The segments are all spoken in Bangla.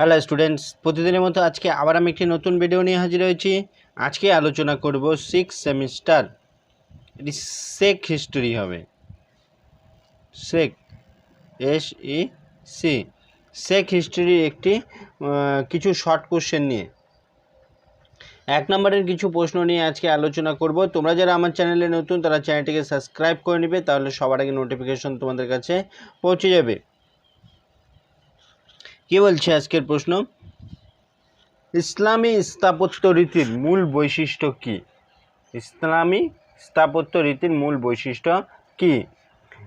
হ্যালো স্টুডেন্টস, প্রতিদিনের মতো আজকে আবার আমি একটি নতুন ভিডিও নিয়ে হাজির হয়েছি। আজকে আলোচনা করব 6 সেমিস্টার শেখ হিস্ট্রি হবে। শেখ SEC শেখ হিস্ট্রির একটি কিছু শর্ট কোশ্চেন নিয়ে 1 নম্বরের কিছু প্রশ্ন নিয়ে আজকে আলোচনা করব। তোমরা যারা আমার চ্যানেলে নতুন তারা চ্যানেলটিকে সাবস্ক্রাইব করে নেবে, তাহলে সবার আগে নোটিফিকেশন তোমাদের কাছে পৌঁছে যাবে। কি বলছে আজকের প্রশ্ন? ইসলামী স্থাপত্য রীতির মূল বৈশিষ্ট্য কী? ইসলামী স্থাপত্য রীতির মূল বৈশিষ্ট্য কী?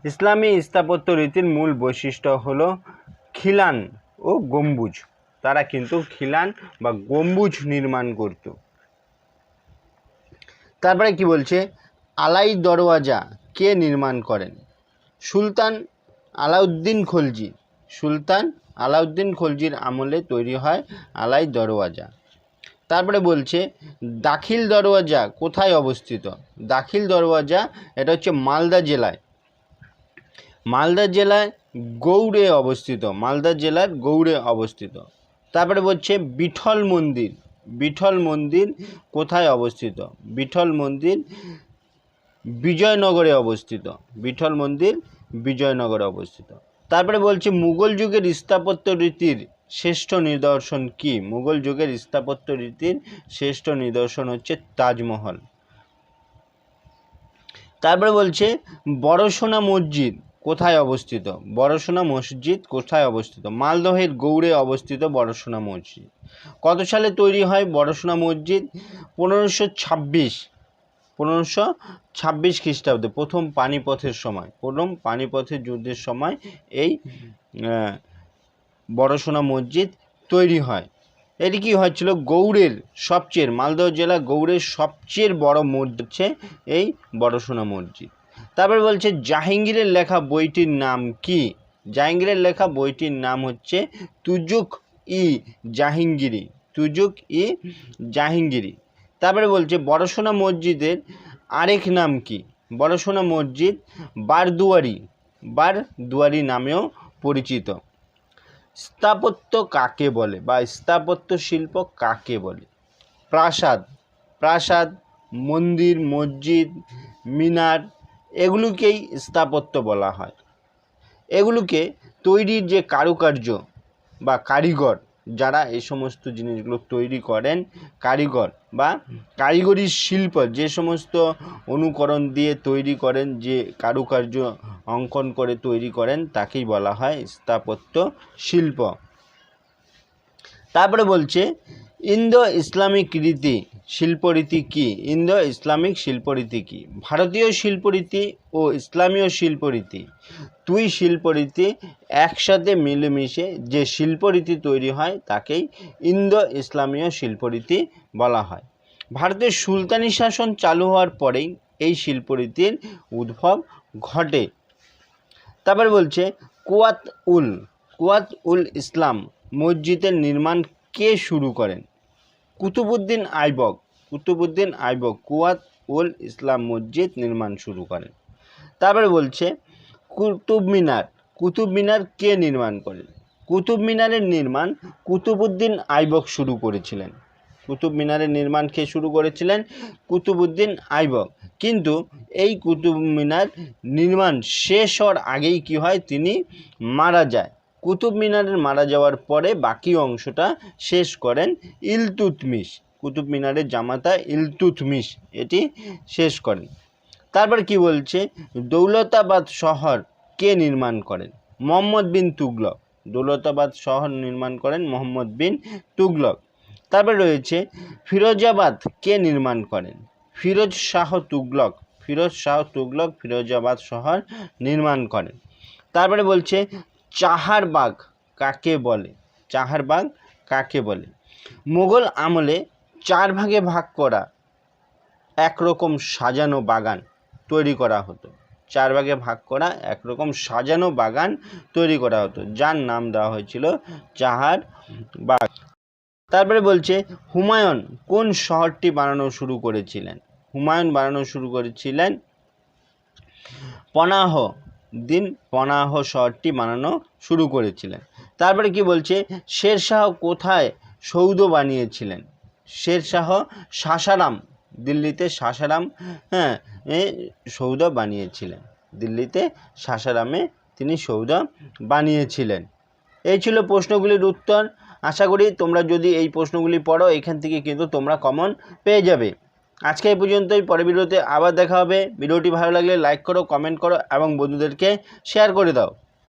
ইসলামী স্থাপত্য রীতির মূল বৈশিষ্ট্য হলো খিলান ও গম্বুজ। তারা কিন্তু খিলান বা গম্বুজ নির্মাণ করত। তারপরে কি বলছে? আলাই দরওয়াজা কে নির্মাণ করেন? সুলতান আলাউদ্দিন খলজি। সুলতান আলাউদ্দিন খলজির আমলে তৈরি হয় আলাই দরওয়াজা। তারপরে বলছে দাখিল দরওয়াজা কোথায় অবস্থিত? দাখিল দরওয়াজা এটা হচ্ছে মালদা জেলায়। মালদা জেলায় গৌড়ে অবস্থিত। মালদা জেলার গৌড়ে অবস্থিত। তারপরে বলছে বিঠল মন্দির। বিঠল মন্দির কোথায় অবস্থিত? বিঠল মন্দির বিজয়নগরে অবস্থিত। বিঠল মন্দির বিজয়নগরে অবস্থিত। তারপরে বলছে মুঘল যুগের স্থাপত্য রীতির শ্রেষ্ঠ নিদর্শন কি? মুঘল যুগের স্থাপত্য রীতির শ্রেষ্ঠ নিদর্শন হচ্ছে তাজমহল। তারপরে বলছে বড়সোনা মসজিদ কোথায় অবস্থিত? বড়সোনা মসজিদ কোথায় অবস্থিত? মালদহের গৌড়ে অবস্থিত বড়সোনা মসজিদ। কত সালে তৈরি হয় বড়সোনা মসজিদ? 1526 খ্রিস্টাব্দে, প্রথম পানিপথের সময়। প্রথম পানিপথের যুদ্ধের সময় এই বড়সোনা মসজিদ তৈরি হয়। এটি কি হয়েছিল? গৌড়ের সবচেয়ে, মালদহ জেলা গৌড়ের সবচেয়ে বড় মসজিদ হচ্ছে এই বড়সোনা মসজিদ। তারপরে বলছে জাহাঙ্গীরের লেখা বইটির নাম কি? জাহাঙ্গীরের লেখা বইটির নাম হচ্ছে তুজুক-ই জাহাঙ্গীরি। তুজুক-ই জাহাঙ্গীরি। তারপরে বলছে বড়সোনা মসজিদের আরেক নাম কি? বড়সোনা মসজিদ বারদুয়ারি নামেও পরিচিত। স্থাপত্য কাকে বলে বা স্থাপত্য শিল্প কাকে বলে? প্রাসাদ, মন্দির, মসজিদ, মিনার, এগুলোকেই স্থাপত্য বলা হয়। এগুলোকে তৈরির যে কারুকার্য বা কারিগর, যারা এই সমস্ত জিনিসগুলো তৈরি করেন, কারিগর বা কারিগরি শিল্প, যে সমস্ত অনুকরণ দিয়ে তৈরি করেন, যে কারুকার্য অঙ্কন করে তৈরি করেন, তাকেই বলা হয় স্থাপত্য শিল্প। তারপরে বলছে ইন্দো ইসলামিক রীতি শিল্পরীতি কি? ইন্দো ইসলামিক শিল্পরীতি কি? ভারতীয় শিল্পরীতি ও ইসলামীয় শিল্পরীতি, দুই শিল্পরীতি একসাথে মিলেমিশে যে শিল্পরীতি তৈরি হয় তাকেই ইন্দো ইসলামীয় শিল্পরীতি বলা হয়। ভারতের সুলতানি শাসন চালু হওয়ার পরেই এই শিল্পরীতির উদ্ভব ঘটে। তারপরে বলছে কুয়াত উল ইসলাম মসজিদের নির্মাণ কে শুরু করেন? কুতুবউদ্দিন আইবক কুয়াত উল ইসলাম মসজিদ নির্মাণ শুরু করেন। তারপরে বলছে কুতুব মিনার কে নির্মাণ করেন? কুতুব মিনারের নির্মাণ কুতুবউদ্দিন আইবক শুরু করেছিলেন। কুতুব মিনারের নির্মাণ কে শুরু করেছিলেন? কুতুবউদ্দিন আইবক। কিন্তু এই কুতুব মিনার নির্মাণ শেষ হওয়ার আগেই কি হয়? তিনি মারা যায়। কুতুব মিনারের মারা যাওয়ার পরে বাকি অংশটা শেষ করেন ইলতুৎমিশ। কুতুব মিনারের জামাতা ইলতুৎমিশ এটি শেষ করেন। তারপর কি বলছে দৌলতাবাদ শহর কে নির্মাণ করেন? মোহাম্মদ বিন তুগলক। দৌলতাবাদ শহর নির্মাণ করেন মোহাম্মদ বিন তুগলক। তারপরে রয়েছে ফিরোজাবাদ কে নির্মাণ করেন? ফিরোজ শাহ তুগলক ফিরোজাবাদ শহর নির্মাণ করেন। তারপরে বলছে চাহারবাগ কাকে বলে? মুঘল আমলে 4 ভাগে ভাগ করা একরকম সাজানো বাগান তৈরি করা হতো। 4 ভাগে ভাগ করা একরকম সাজানো বাগান তৈরি করা হতো, যার নাম দেওয়া হয়েছিল চাহারবাগ। তারপরে বলছে হুমায়ুন কোন শহরটি বানানো শুরু করেছিলেন? হুমায়ুন বানানো শুরু করেছিলেন পনাহ শহরটি বানানো শুরু করেছিলেন। তারপরে কি বলছে, শেরশাহ কোথায় সৌধ বানিয়েছিলেন? শেরশাহ সাসারাম, দিল্লিতে সাসারাম, হ্যাঁ, সৌধ বানিয়েছিলেন। দিল্লিতে সাসারামে তিনি সৌধ বানিয়েছিলেন। এই ছিল প্রশ্নগুলির উত্তর। আশা করি তোমরা যদি এই প্রশ্নগুলি পড়ো এখান থেকে কিন্তু তোমরা কমন পেয়ে যাবে। আজকে এই পর্যন্তই, পরের ভিডিওতে আবার দেখা হবে। ভিডিওটি ভালো লাগলে লাইক করো, কমেন্ট করো এবং বন্ধুদেরকে শেয়ার করে দাও।